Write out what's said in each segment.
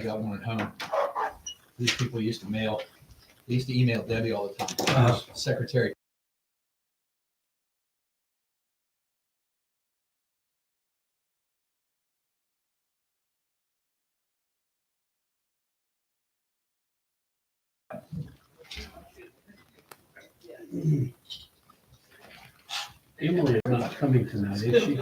got one at home. These people used to mail, they used to email Debbie all the time. Secretary. Emily is not coming tonight, is she?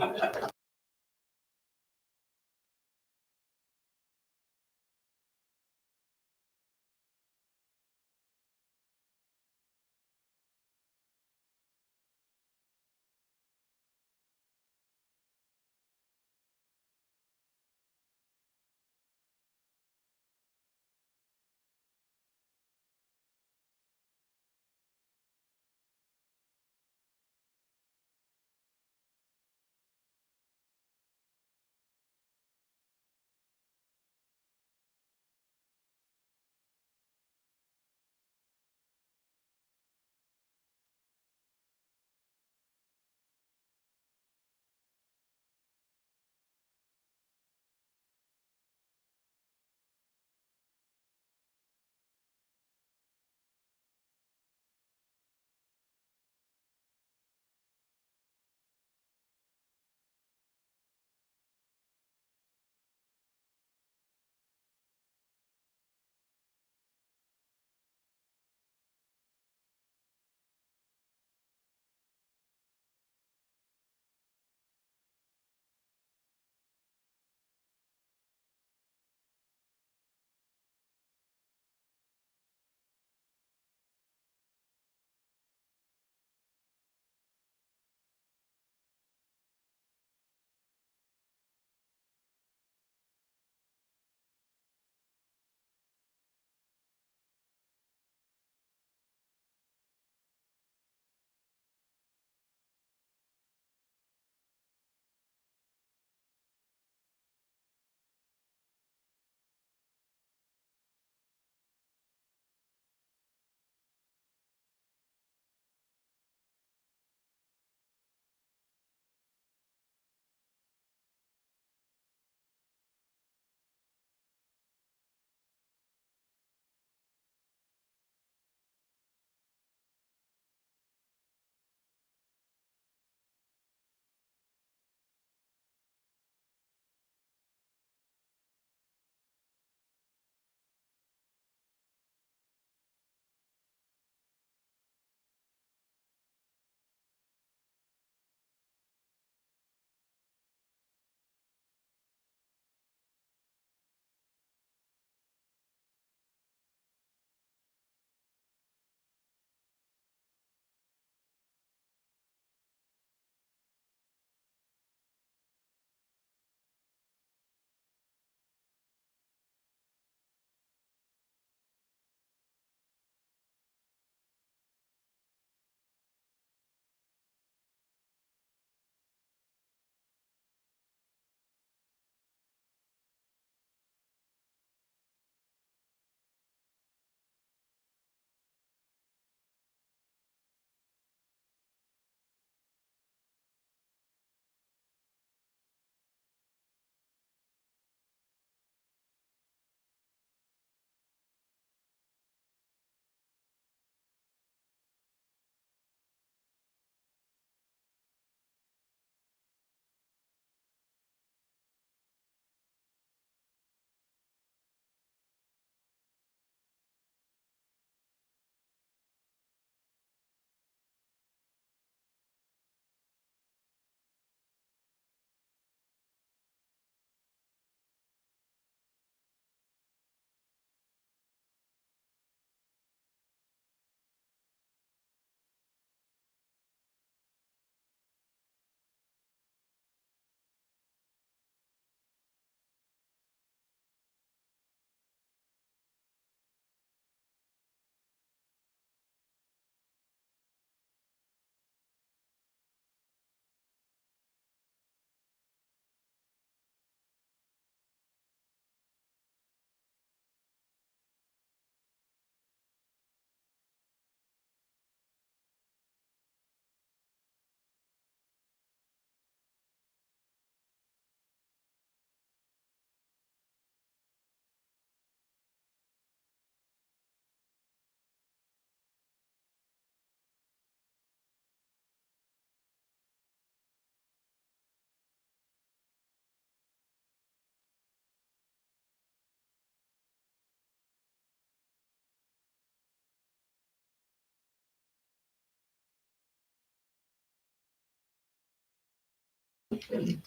Good.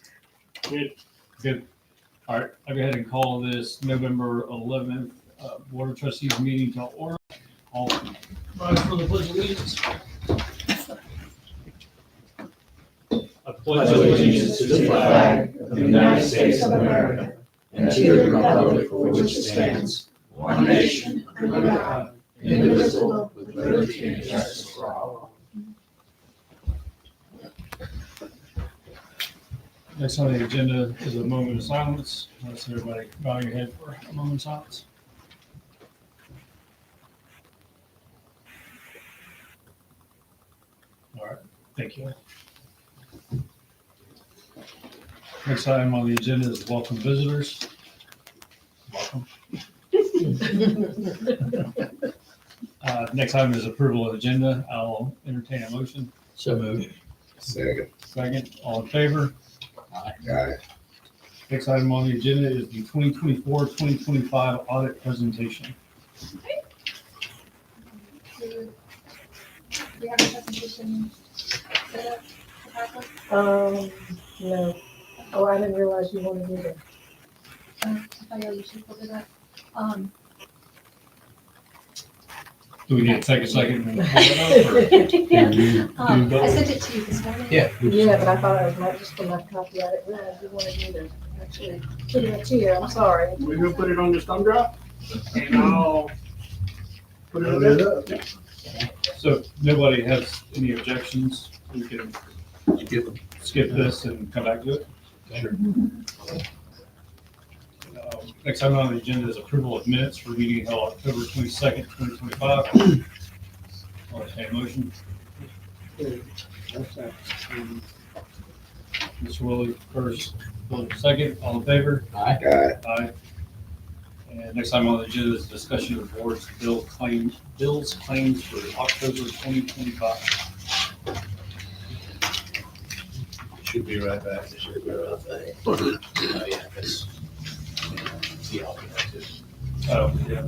All right, I'll go ahead and call this November 11th Board of Trustees meeting to order. All rise for the pledge of allegiance. I pledge allegiance to the flag of the United States of America and to the republic for which it stands, one nation, under God, indivisible, with liberty and justice for all. Next on the agenda is a moment of silence. Let's everybody bow your head for a moment of silence. All right, thank you. Next item on the agenda is welcome visitors. Welcome. Next item is approval of agenda. I'll entertain a motion. So moved. Second, all in favor? Aye. Next item on the agenda is the 2024-2025 audit presentation. Do we have a presentation set up? No. Oh, I didn't realize you wanted me to. I thought you usually pulled it up. Do we need to take a second? And pull it up, or- I sent it to you this morning. Yeah. Yeah, but I thought I was not just gonna copy. I didn't realize you wanted me to actually put it to you. I'm sorry. We're gonna put it on this thumb drive and I'll put it up. So if nobody has any objections, we can skip this and come back to it. Next item on the agenda is approval of minutes for meeting held October 22nd, 2025. I'll entertain a motion. Mr. Willie first, Bill second, all in favor? Aye. Aye. And next item on the agenda is discussion of board's bills claims for October 2025. Should be right back. Should be right back. Oh, yeah, that's. Yeah, I'll be back too. Oh, yeah.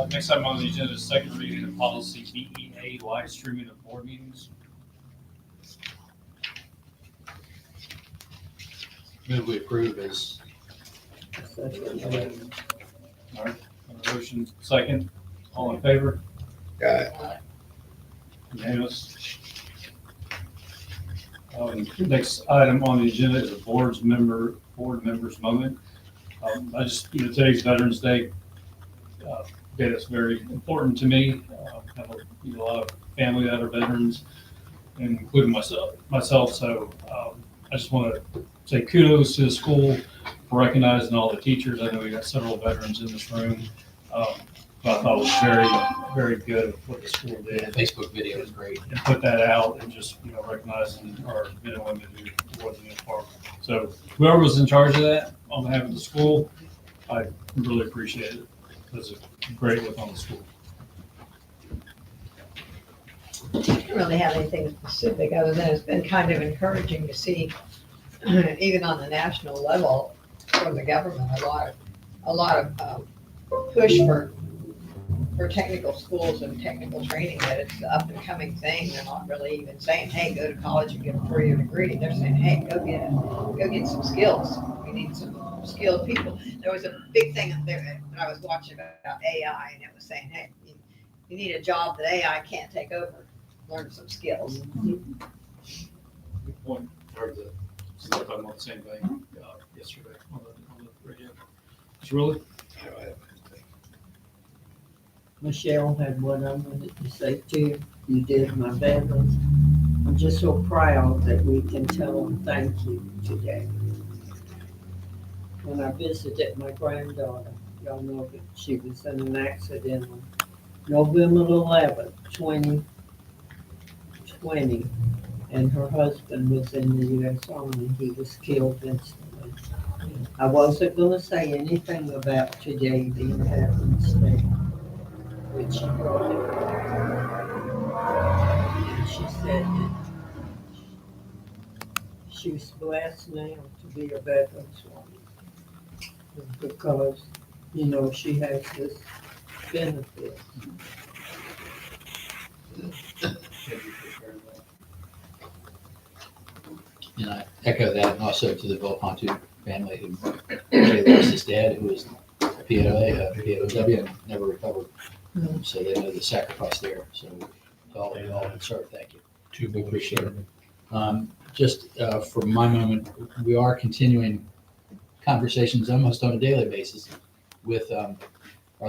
Next item on the agenda is second reading of policy BEA, live streaming of board meetings. Move we approve as. All right, motion second, all in favor? Aye. Unanimous. Next item on the agenda is a board members moment. I just, today's Veterans Day. Day that's very important to me. I have a lot of family that are veterans, and including myself. So I just want to say kudos to the school for recognizing all the teachers. I know we got several veterans in this room. But I thought it was very, very good what the school The did. Facebook video is great. And put that out and just, recognizing our men and women who were in the uniform. So whoever was in charge of that on behalf of the school, I really appreciate it. It was a great look on the school. I don't really have anything specific other than it's been kind of encouraging to see, even on the national level, from the government, a lot of push for technical schools and technical training, that it's the up and coming thing. They're not really even saying, hey, go to college and get a 4-year degree. They're saying, hey, go get some skills. We need some skilled people. There was a big thing there that I was watching about AI, and it was saying, hey, you need a job that AI can't take over. Learn some skills. Good point. Heard the, talking about the same thing yesterday on the radio. It's really. Michelle had what I wanted to say too. You did my veterans. I'm just so proud that we can tell them thank you today. When I visited my granddaughter, y'all know that she was in an accident on November 11th, 2020, and her husband was in the U.S. Army. He was killed instantly. I wasn't going to say anything about today being Veterans Day, but she brought it up. And she said that she's blessed now to be a veteran's woman because, she has this benefit. And I echo that, and also to the Vilpontu family who they lost his dad, who was a POW, and never recovered. So they know the sacrifice there. So all concerned, thank you. We appreciate it. Just for my moment, we are continuing conversations almost on a daily basis with our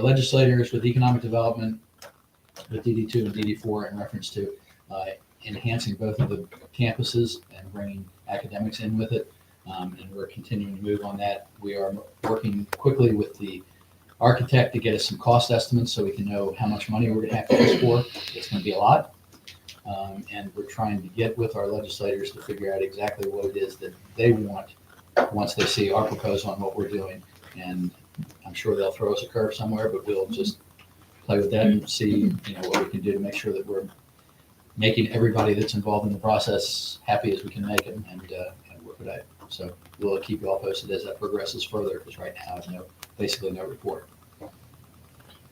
legislators, with economic development, with DD2 and DD4 in reference to enhancing both of the campuses and bringing academics in with it. And we're continuing to move on that. We are working quickly with the architect to get us some cost estimates so we can know how much money we're going to have to ask for. It's going to be a lot. And we're trying to get with our legislators to figure out exactly what it is that they want once they see our proposal on what we're doing. And I'm sure they'll throw us a curve somewhere, but we'll just play with that and see, what we can do to make sure that we're making everybody that's involved in the process happy as we can make them and work it out. So we'll keep you all posted as that progresses further, because right now I have basically no report.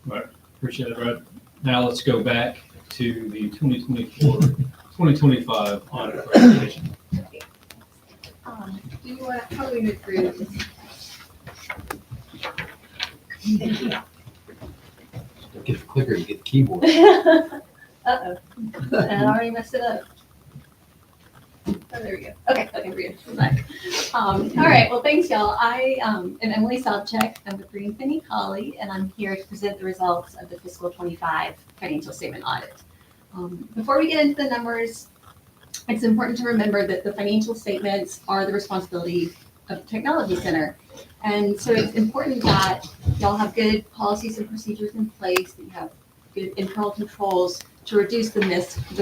Right, appreciate it, Brad. Now let's go back to the 2024-2025 audit presentation. Do you want, how do we move through this? Don't get the clicker, you get the keyboard. Uh-oh, and I already messed it up. Oh, there we go. Okay, we're good. We're back. All right, well, thanks, y'all. I am Emily Sobchak. I'm with Green Finney Colley, and I'm here to present the results of the fiscal 25 financial statement audit. Before we get into the numbers, it's important to remember that the financial statements are the responsibility of the Technology Center. And so it's important that y'all have good policies and procedures in place, that you have good internal controls to reduce the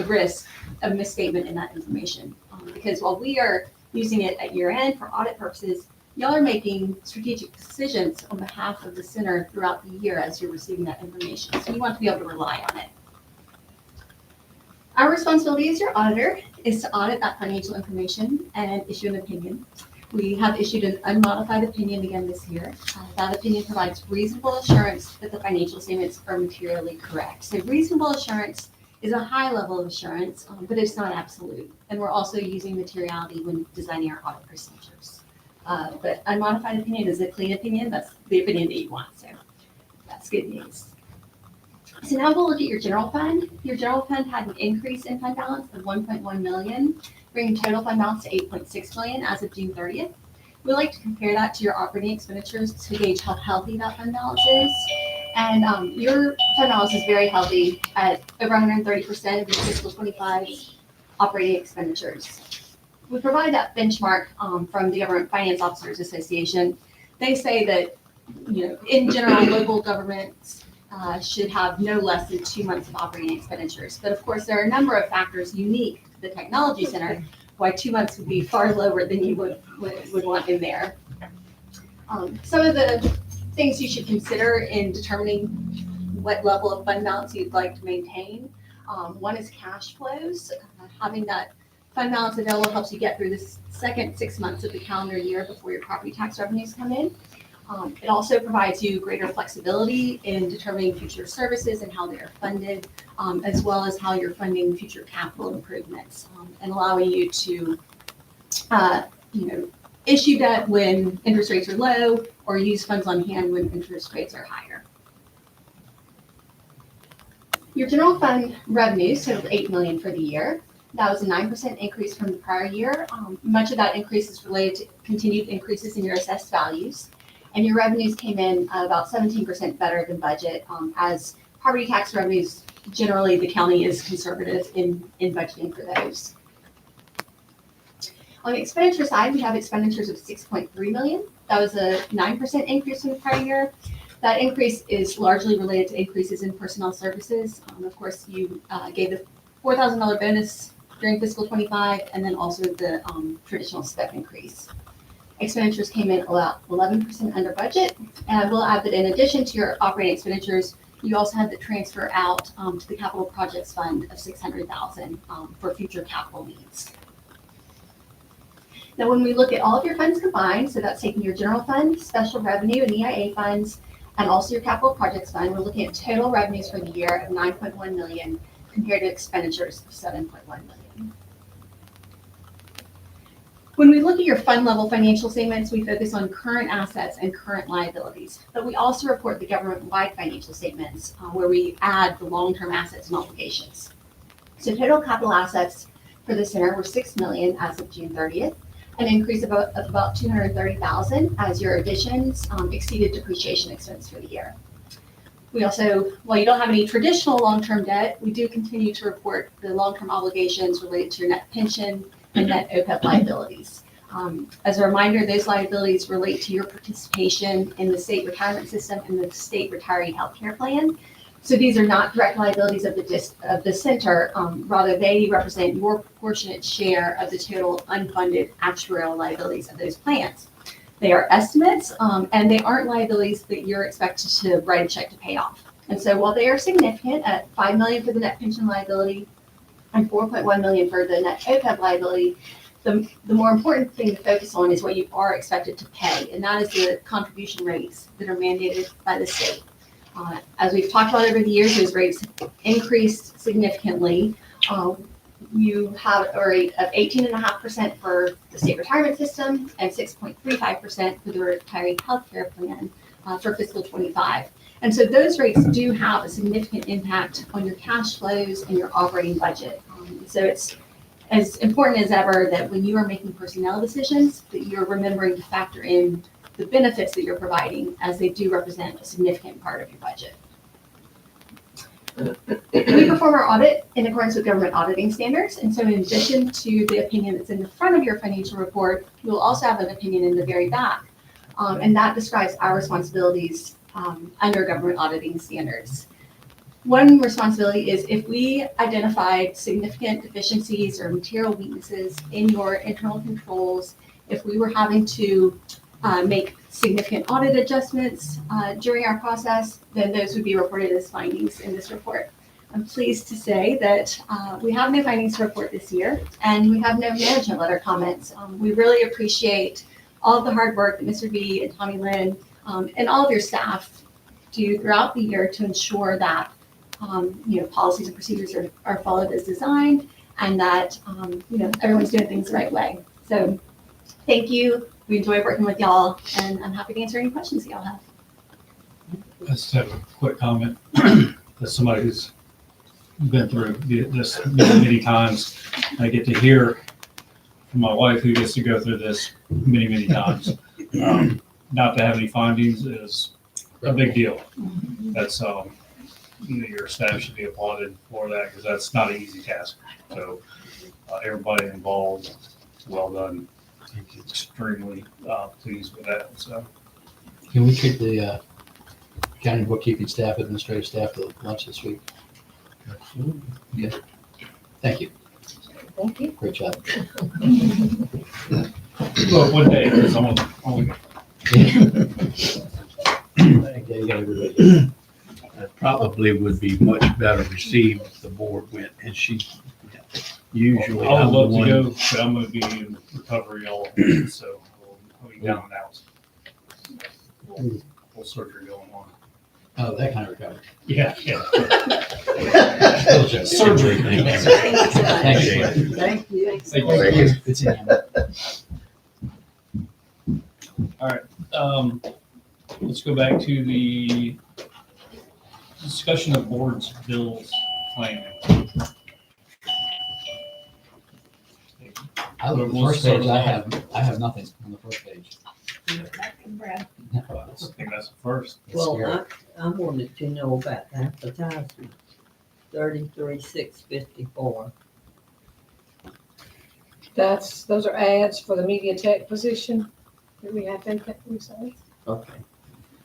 risk of misstatement in that information. Because while we are using it at year end for audit purposes, y'all are making strategic decisions on behalf of the center throughout the year as you're receiving that information. So you want to be able to rely on it. Our responsibility as your auditor is to audit that financial information and issue an opinion. We have issued an unmodified opinion again this year. That opinion provides reasonable assurance that the financial statements are materially correct. So reasonable assurance is a high level of assurance, but it's not absolute. And we're also using materiality when designing our audit procedures. But unmodified opinion is a clean opinion. That's the opinion that you want. So that's good news. So now we'll look at your general fund. Your general fund had an increase in fund balance of 1.1 million, bringing total fund balance to 8.6 million as of June 30th. We like to compare that to your operating expenditures to gauge how healthy that fund balance is. And your fund balance is very healthy at over 130% of your fiscal 25 operating expenditures. We provide that benchmark from the Government Finance Officers Association. They say that, in general, local governments should have no less than 2 months of operating expenditures. But of course, there are a number of factors unique to the Technology Center why 2 months would be far lower than you would want in there. Some of the things you should consider in determining what level of fund balance you'd like to maintain. One is cash flows. Having that fund balance available helps you get through the second 6 months of the calendar year before your property tax revenues come in. It also provides you greater flexibility in determining future services and how they are funded, as well as how you're funding future capital improvements, and allowing you to, issue debt when interest rates are low or use funds on hand when interest rates are higher. Your general fund revenues totaled $8 million for the year. That was a 9% increase from the prior year. Much of that increase is related to continued increases in your assessed values. And your revenues came in about 17% better than budget, as property tax revenues, generally the county is conservative in budgeting for those. On the expenditure side, we have expenditures of $6.3 million. That was a 9% increase from the prior year. That increase is largely related to increases in personnel services. Of course, you gave the $4,000 bonus during fiscal 25, and then also the traditional step increase. Expenditures came in about 11% under budget. And I will add that in addition to your operating expenditures, you also had the transfer out to the capital projects fund of $600,000 for future capital needs. Now, when we look at all of your funds combined, so that's taking your general fund, special revenue, and EIA funds, and also your capital projects fund, we're looking at total revenues for the year of 9.1 million compared to expenditures of 7.1 million. When we look at your fund level financial statements, we focus on current assets and current liabilities, but we also report the government-wide financial statements where we add the long-term assets and obligations. So total capital assets for the center were 6 million as of June 30th, an increase of about 230,000 as your additions exceeded depreciation expense for the year. We also, while you don't have any traditional long-term debt, we do continue to report the long-term obligations related to your net pension and net OPEB liabilities. As a reminder, those liabilities relate to your participation in the state retirement system and the state retiree healthcare plan. So these are not direct liabilities of the center, rather they represent your proportionate share of the total unfunded actuarial liabilities of those plans. They are estimates, and they aren't liabilities that you're expected to write a check to pay off. And so while they are significant at 5 million for the net pension liability and 4.1 million for the net OPEB liability, the more important thing to focus on is what you are expected to pay, and that is the contribution rates that are mandated by the state. As we've talked about over the years, those rates increased significantly. You have a rate of 18.5% for the state retirement system and 6.35% for the retiree healthcare plan for fiscal 25. And so those rates do have a significant impact on your cash flows and your operating budget. So it's as important as ever that when you are making personnel decisions, that you're remembering to factor in the benefits that you're providing, as they do represent a significant part of your budget. We perform our audit in accordance with government auditing standards, and so in addition to the opinion that's in the front of your financial report, you will also have an opinion in the very back, and that describes our responsibilities under government auditing standards. One responsibility is if we identified significant deficiencies or material weaknesses in your internal controls, if we were having to make significant audit adjustments during our process, then those would be reported as findings in this report. I'm pleased to say that we have no findings to report this year, and we have no management letter comments. We really appreciate all of the hard work that Mr. B and Tommy Lynn and all of your staff do throughout the year to ensure that policies and procedures are followed as designed, and that everyone's doing things the right way. So thank you. We enjoy working with y'all, and I'm happy to answer any questions that y'all have. I just have a quick comment. As somebody who's been through this many times, I get to hear from my wife, who gets to go through this many times. Not to have any findings is a big deal. That's your staff should be applauded for that, because that's not an easy task. So everybody involved, well done. Extremely pleased with that. So, Can we treat the county bookkeeping staff, administrative staff to lunch this week? Yeah. Thank you. Thank you. Great job. well, one day, because I'm only Yeah, you got everybody. That probably would be much better received if the board went, and she usually. I I'm would the love to one- go, but I'm going to be in recovery all week, so I'll be down and out. Full surgery going on. Oh, that kind of recovery. Yeah. Still joking. Surgery. Thanks. Thank you. Thank you. It's in you. All right. Let's go back to the discussion of board's bills planning. I look at the first page, I have nothing on the first page. No, I think that's the first. it's scary. Well, I wanted to know about the advertisement, 33,654. Those are ads for the media tech position. Do we have anything we say? Okay,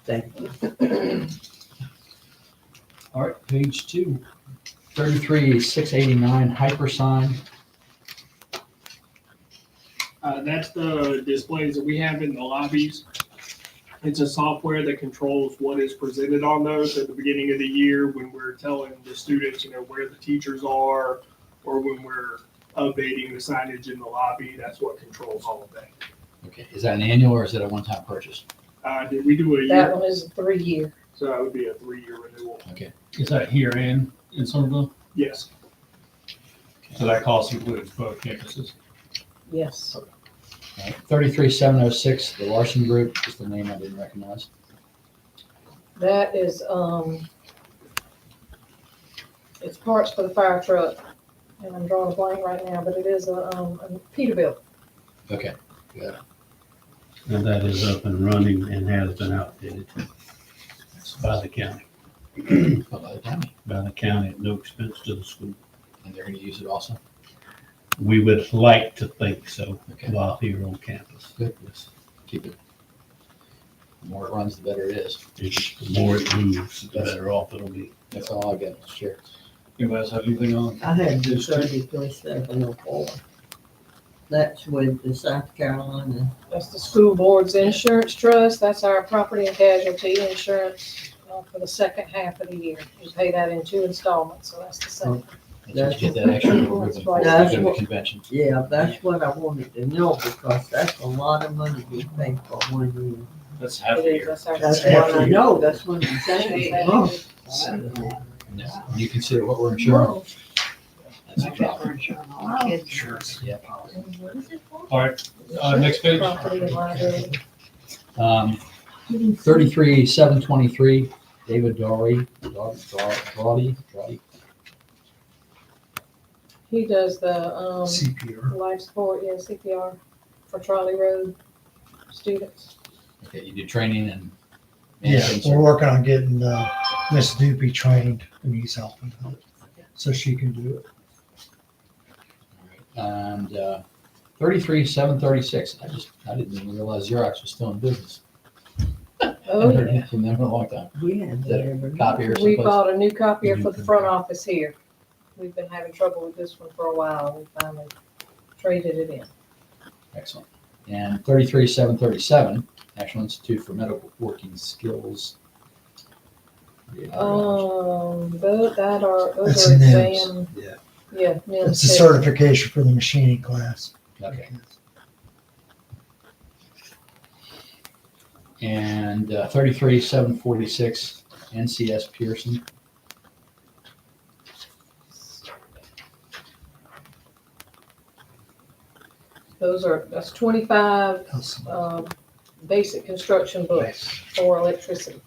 thank you. All right, page 2. 33,689 hypersign. That's the displays that we have in the lobbies. It's a software that controls what is presented on those at the beginning of the year when we're telling the students, where the teachers are, or when we're updating the signage in the lobby. That's what controls all of that. Okay, is that an annual or is it a one-time purchase? Did we do a year? That one is a 3-year. So that would be a 3-year renewal. Is that here and in Somerville? Yes. So that cost includes both campuses? Yes. 33706, the Larson Group, just the name I didn't recognize. That is, it's parts for the fire truck. And I'm drawing a blank right now, but it is a Peterbilt. Okay, good. And that is up and running and has been outfitted by the county, Well, by the county, by the county at no expense to the school. and they're going to use it also. We would like to think so Okay, while here on campus. good. Let's keep it. The more it runs, the better it is. The more it moves, the better off it'll be. That's all I got to share. Anybody else have anything on? I had the 33704. That's with the South Carolina. That's the school board's insurance trust. That's our property and casualty insurance for the second half of the year. You pay that in 2 installments, so that's the same. Let's just get that extra little moving forward That's to the what- convention. Yeah, that's what I wanted to know because that's a lot of money we pay for 1 year. That's half a It is, year. that's our. That's what I know, that's what I'm saying. Oh, Yeah, when you consider what we're insuring, that's a problem. Yeah. All right, next page. Property and liability. 33723, David Dory. He does the, CPR. life support, yeah, CPR for Trolley Road students. Okay, you do training and. Yeah, managing we're working on getting Miss Doopy trained, and he's helping with it, so she can do it. And 33736, I didn't even realize Xerox was still in business. Oh, I've heard yeah. from them in a long time. We had Is that that a every copy or We someplace? bought a new copier for the front office here. We've been having trouble with this one for a while. We finally traded it in. Excellent. And 33737, National Institute for Medical Working Skills. Those That's are NIMS. exam. Yeah. Yeah, NIMS It's a test. certification for the machining class. Okay. And 33746, NCS Pearson. That's 25 That's basic construction books for electricity.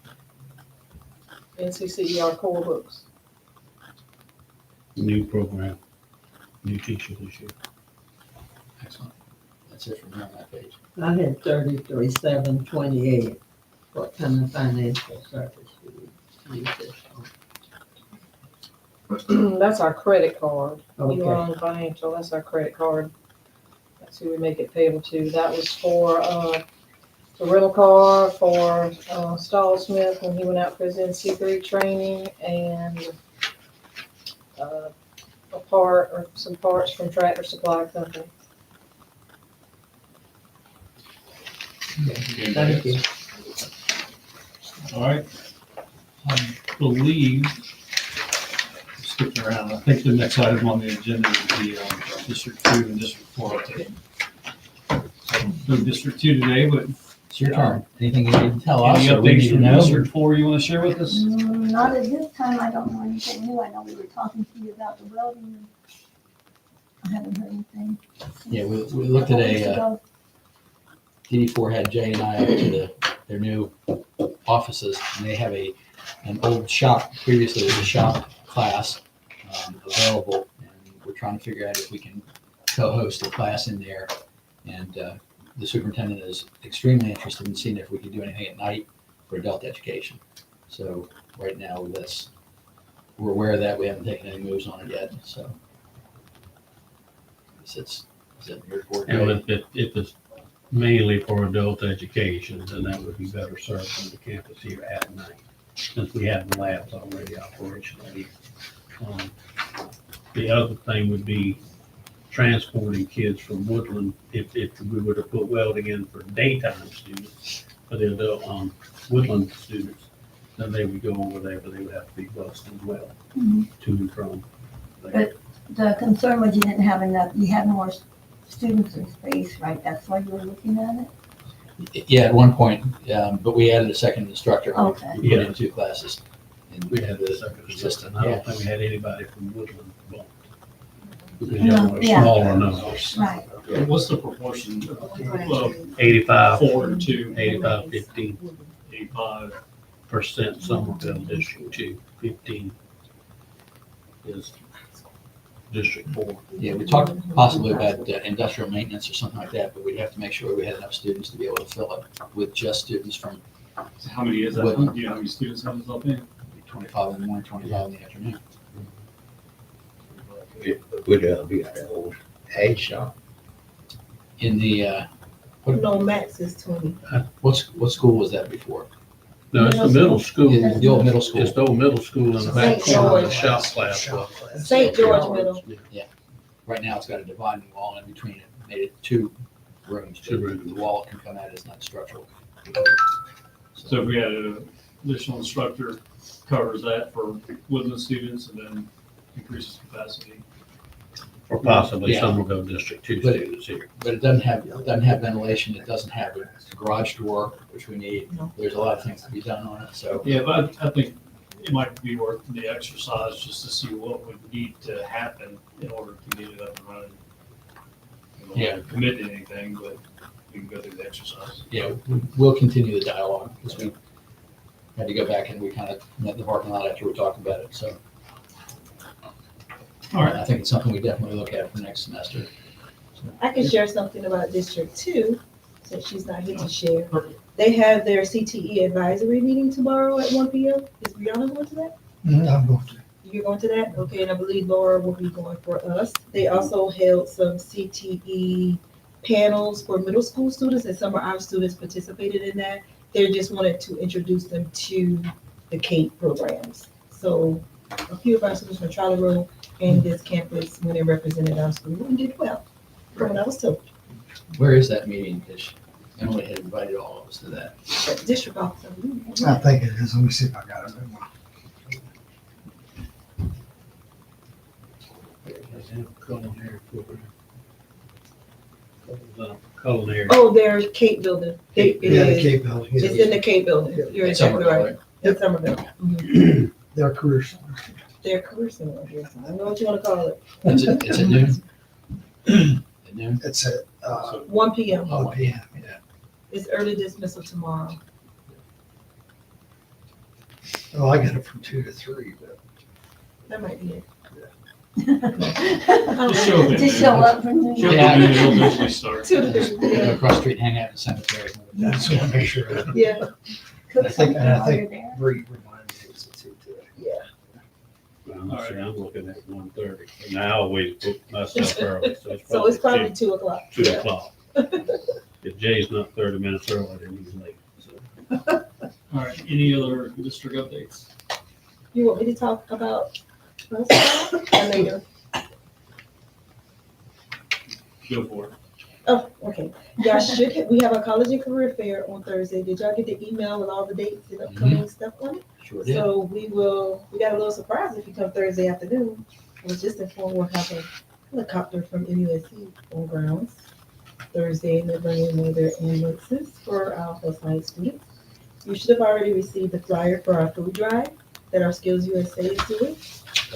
NCCER core books. New program, new teacher this year. Excellent. That's it from me on that page. I had 33728. What kind of financial service do we use this for? That's our credit card. Okay. Elon Financial, that's our credit card. That's who we make it payable to. That was for the rental car for Stahl Smith when he went out for his NC3 training, and a part or some parts from Tractor Supply Company. Thank you. All right. I believe, skipping around, I think the next item on the agenda is the District 2 and District 4 update. So, no District 2 today, but It's your turn. Anything you need to tell us any or we updates need to from know? District 4 you want to share with us? Not at this time, I don't know anything new. I know we were talking to you about the welding. I haven't heard anything. Yeah, we looked at a, DD4 had Jay and I up to their new offices, and they have an old shop, previously it was a shop class available, and we're trying to figure out if we can co-host a class in there. And the superintendent is extremely interested in seeing if we can do anything at night for adult education. So right now, we're aware of that. We haven't taken any moves on it yet, so. Is that your board? And if it's mainly for adult education, then that would be better served on the campus here at night, since we have the labs already operational here. The other thing would be transporting kids from Woodland, if we were to put welding in for daytime students, for the adult, Woodland students, then they would go over there, but they would have to be bused as well, Mhm. to and from there. The concern was you didn't have enough, you had more students in space, right? That's why you were looking at it? Yeah, at one point, but we added a second instructor. Okay. We put in 2 classes. And We had the second assistant. I Yeah. don't think we had anybody from Woodland. Because No, y'all were yeah. smaller numbers. Right. And what's the proportion of 85, 4 to 2, 85, 15%, 85? Somerville District 2, 15 is District 4. Yeah, we talked possibly about industrial maintenance or something like that, but we'd have to make sure we had enough students to be able to fill it with just students from So how many is that? Woodland. Do you know how many students have this up in? 25 in the morning, 25 in the afternoon. It would be an old age shop. In the, No, max is 20. what school was that before? No, it's the middle school. The old middle school. It's the old middle school in the back St. corner of the George. shop class. St. George Middle. Right now, it's got a dividing wall in between it, made it 2 rooms. 2 rooms. The wall can come out, it's not structural. So if we had an additional instructor, covers that for Woodland students and then increases capacity. Or possibly Yeah. Somerville District 2 But- students here. But it doesn't have ventilation, it doesn't have a garage door, which we need. There's a lot of things to be done on it, so. Yeah, but I think it might be worth the exercise just to see what would need to happen in order to get it up and running. We don't have to commit to anything, but we can go through the exercise. Yeah, we'll continue the dialogue, because we had to go back and we kind of met in the parking lot after we talked about it, so. All right, I think it's something we definitely look at for next semester. I can share something about District 2, since she's not here to share. They have their CTE advisory meeting tomorrow at 1 p.m. Is Brianna going to that? I'm going to. You're going to that? Okay, and I believe Laura will be going for us. They also held some CTE panels for middle school students, and some of our students participated in that. They just wanted to introduce them to the CAPE programs. So a few of our students from Charlie Road and this campus, when they represented our school, and did well, from what I was told. Where is that meeting? Because Emily had invited all of us to that. At the district office, I believe. I think it is. Let me see if I got it. Culinary. Oh, their CAPE building. It Yeah, the is. Cape Building. It's in the CAPE building. You're At exactly Somerville, right. In Somerville. Mhm. Their career center. Their career center, I guess. I don't know what you want to call it. It's at noon? At noon? It's at 1 p.m. 1 p.m. Yeah. It's early dismissal tomorrow. Oh, I got it from 2 to 3, but That might be it. Just show up. Just show up for the. Show up Yeah. and it'll usually start. 2 to 3. Go Yeah. across the street, hang out in the cemetery. I just want to make sure. Yeah. Cook I think- something and I while think- you're there. Bree reminded me it was at 2 today. Yeah. Well, see, I'm looking at 1:30, and I always book myself early, so So it's probably 2 2 o'clock. 2 Yeah. o'clock. If Jay's not 30 minutes early, then he's late. So. All right, any other district updates? You want me to talk about us or later? Go for it. Oh, okay. Y'all should, we have a college and career fair on Thursday. Did y'all get the email with all the dates and upcoming stuff on it? Sure did. So we got a little surprise if you come Thursday afternoon. I was just informed we'll have a helicopter from MUSC on grounds Thursday, and they're bringing one of their ambulances for our health science students. You should have already received the flyer for our food drive that our Skills USA is doing,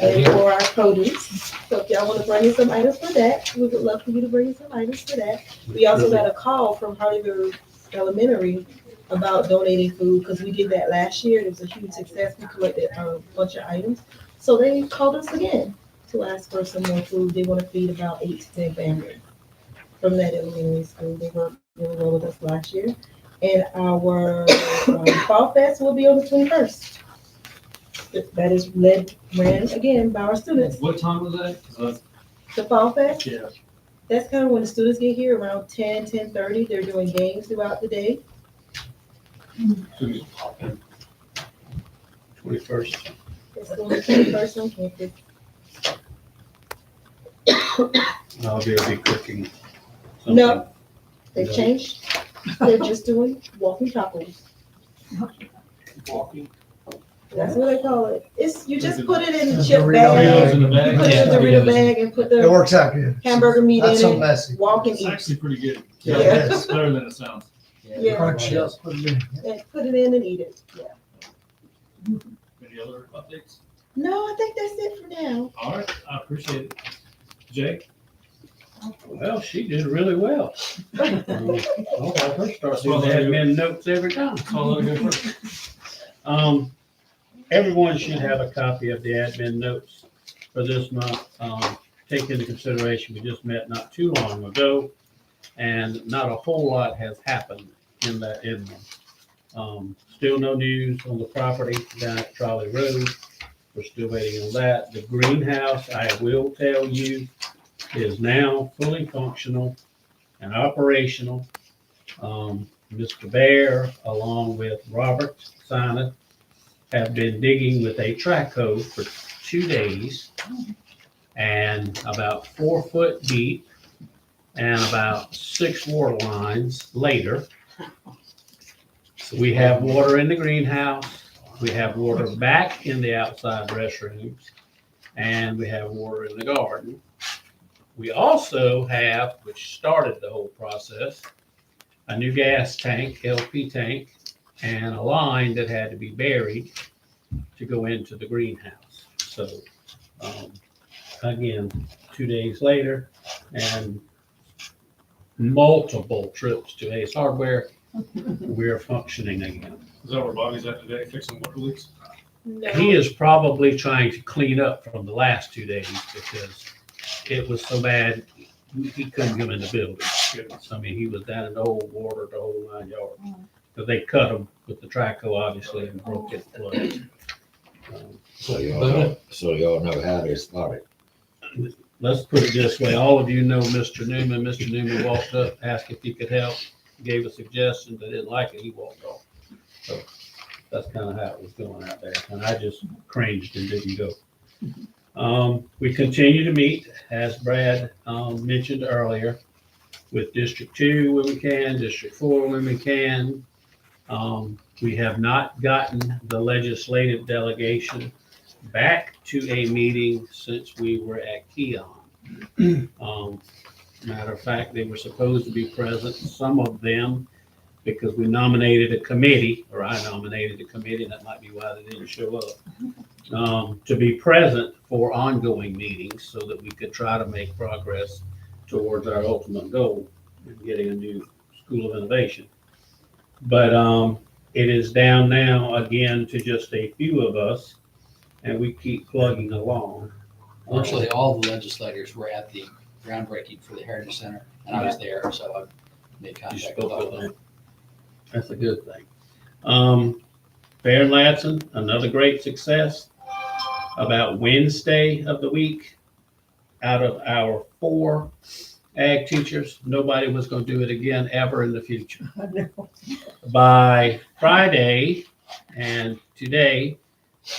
and for our produce. So if y'all want to bring in some items for that, we would love for you to bring in some items for that. We also got a call from Hollywood Elementary about donating food, because we did that last year. It was a huge success. We collected a bunch of items. So they called us again to ask for some more food. They want to feed about 8 to 10 families from that elementary school. They worked really well with us last year. And our Fall Fest will be on the 21st. That is ran again by our students. What time was that? 'Cause The Fall Fest, yeah. that's kind of when the students get here, around 10:30. They're doing games throughout the day. 21st. It's on the 21st on campus. I'll be cooking something. No, they've changed. They're just doing walking tacos. Walking. That's what they call it. It's, you just put it in the Doritos chip Doritos bag. in the You bag. put it in the Dorito bag and put It the works out good. hamburger meat Not so in it. messy. Walk and It's eat. actually pretty good. Yeah, Yeah. it It's is. better than it sounds. Yeah. Crunch it up, put it in. And put it in and eat it. Yeah. Any other updates? No, I think that's it for now. All right, I appreciate it. Jake? Well, she did really well. I'll have her start doing Well, there you go. admin notes every time. All in good first. Everyone should have a copy of the admin notes for this month. Take into consideration, we just met not too long ago, and not a whole lot has happened in that interim. Still no news on the property down at Trolley Road. We're still waiting on that. The greenhouse, I will tell you, is now fully functional and operational. Mr. Bear, along with Robert Sineth, have been digging with a track hoe for 2 days, and about 4 foot deep and about 6 water lines later. We have water in the greenhouse, we have water back in the outside restrooms, and we have water in the garden. We also have, which started the whole process, a new gas tank, LP tank, and a line that had to be buried to go into the greenhouse. So, again, 2 days later, and multiple trips to Ace Hardware, we're functioning again. Is that where Bobby's at today, fixing water leaks? No. He is probably trying to clean up from the last 2 days because it was so bad, he couldn't come in the building. I mean, he was down in the old water, the whole 9 yards. Because they cut him with the track hoe, obviously, and broke it. So y'all know how they started. Let's put it this way, all of you know Mr. Newman. Mr. Newman walked up, asked if he could help, gave a suggestion, they didn't like it, he walked off. So that's kind of how it was going out there, and I just cringed and didn't go. We continue to meet, as Brad mentioned earlier, with District 2 when we can, District 4 when we can. We have not gotten the legislative delegation back to a meeting since we were at Keon. Matter of fact, they were supposed to be present, some of them, because we nominated a committee, or I nominated a committee, and that might be why they didn't show up, to be present for ongoing meetings so that we could try to make progress towards our ultimate goal of getting a new School of Innovation. But it is down now again to just a few of us, and we keep plugging along. Virtually all the legislators were at the groundbreaking for the Heritage Center, and I was there, so I made You contact with all spoke of with them. them. That's a good thing. Fair and Ladson, another great success. About Wednesday of the week, out of our 4 ag teachers, nobody was going to do it again ever in the future. I know. By Friday and today,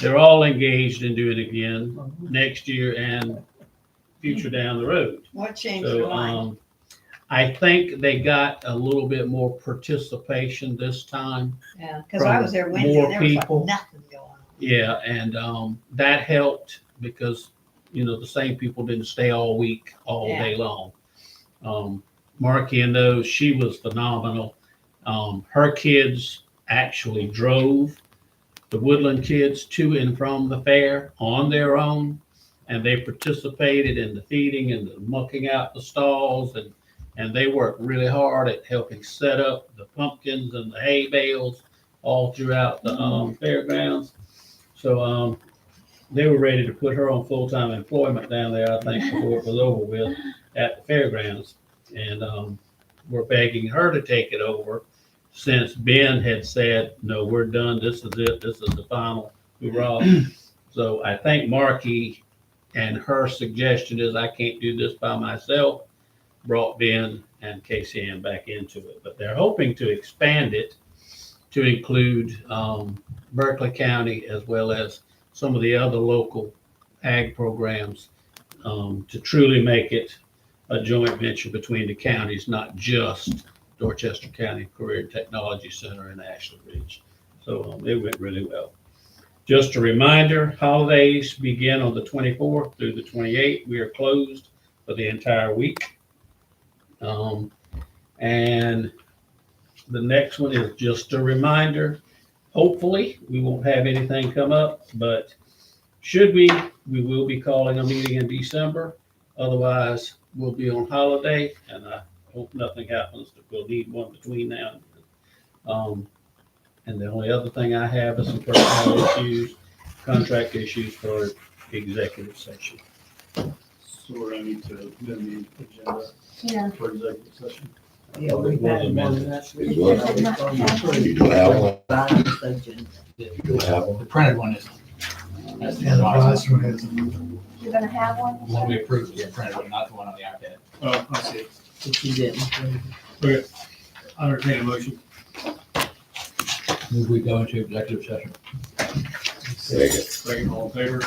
they're all engaged in doing it again next year and future down the road. What changed your So, mind? I think they got a little bit more participation this time. Yeah, because I was there Wednesday more and there was people. like nothing going on. Yeah, and that helped because, the same people didn't stay all week, all Yeah. day long. Marky and those, she was phenomenal. Her kids actually drove the Woodland kids to and from the fair on their own, and they participated in the feeding and the mucking out the stalls, and they worked really hard at helping set up the pumpkins and the hay bales all throughout the fairgrounds. So they were ready to put her on full-time employment down there, I think, before it was over with at the fairgrounds. And we're begging her to take it over since Ben had said, no, we're done. This is it. This is the final hoorah. So I think Marky and her suggestion is I can't do this by myself, brought Ben and Casey Ann back into it. But they're hoping to expand it to include Berkeley County as well as some of the other local ag programs to truly make it a joint venture between the counties, not just Dorchester County Career and Technology Center and Ashley Ridge. So it went really well. Just a reminder, holidays begin on the 24th through the 28th. We are closed for the entire week. And the next one is just a reminder. Hopefully, we won't have anything come up, but should we will be calling a meeting in December. Otherwise, we'll be on holiday, and I hope nothing happens. We'll need one between now and then. And the only other thing I have is some personnel issues, contract issues for executive session. So we're gonna need to amend the agenda Yeah. for executive session. Yeah, we had one, that's. It says not to have one. You do have one. Revised agenda. You do have one. The printed one is, that's the And the revised last one has, You're gonna have one? The one we approved is the printed one, not the one on the iPad. Oh, I see. If you didn't. Okay. I entertain a motion. Move we go into executive session. Second. Second, all in favor?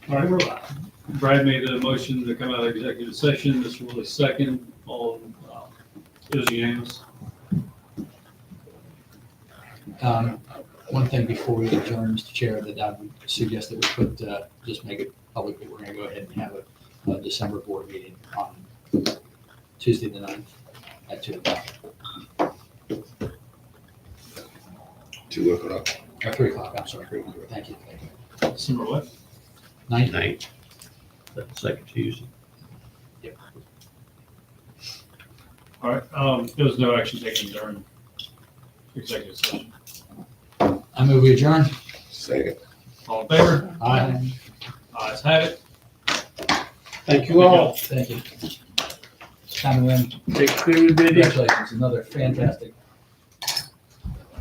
All right, Brad made a motion to come out of executive session. This was second. All, it was unanimous. One thing before we adjourn, Mr. Chair, that I would suggest that we put, just make it public that we're gonna go ahead and have a December board meeting on Tuesday the 9th at 2:00. 2:00. Or 3:00, I'm sorry, 3:00. Thank you. December what? 9th? Night. That's the second Tuesday. All right, there was no action taken during executive session. I move we adjourn. Second. All in favor? Aye. Ayes have it. Thank you all. Thank you. Time to win. Take food, Biddy. Congratulations, another fantastic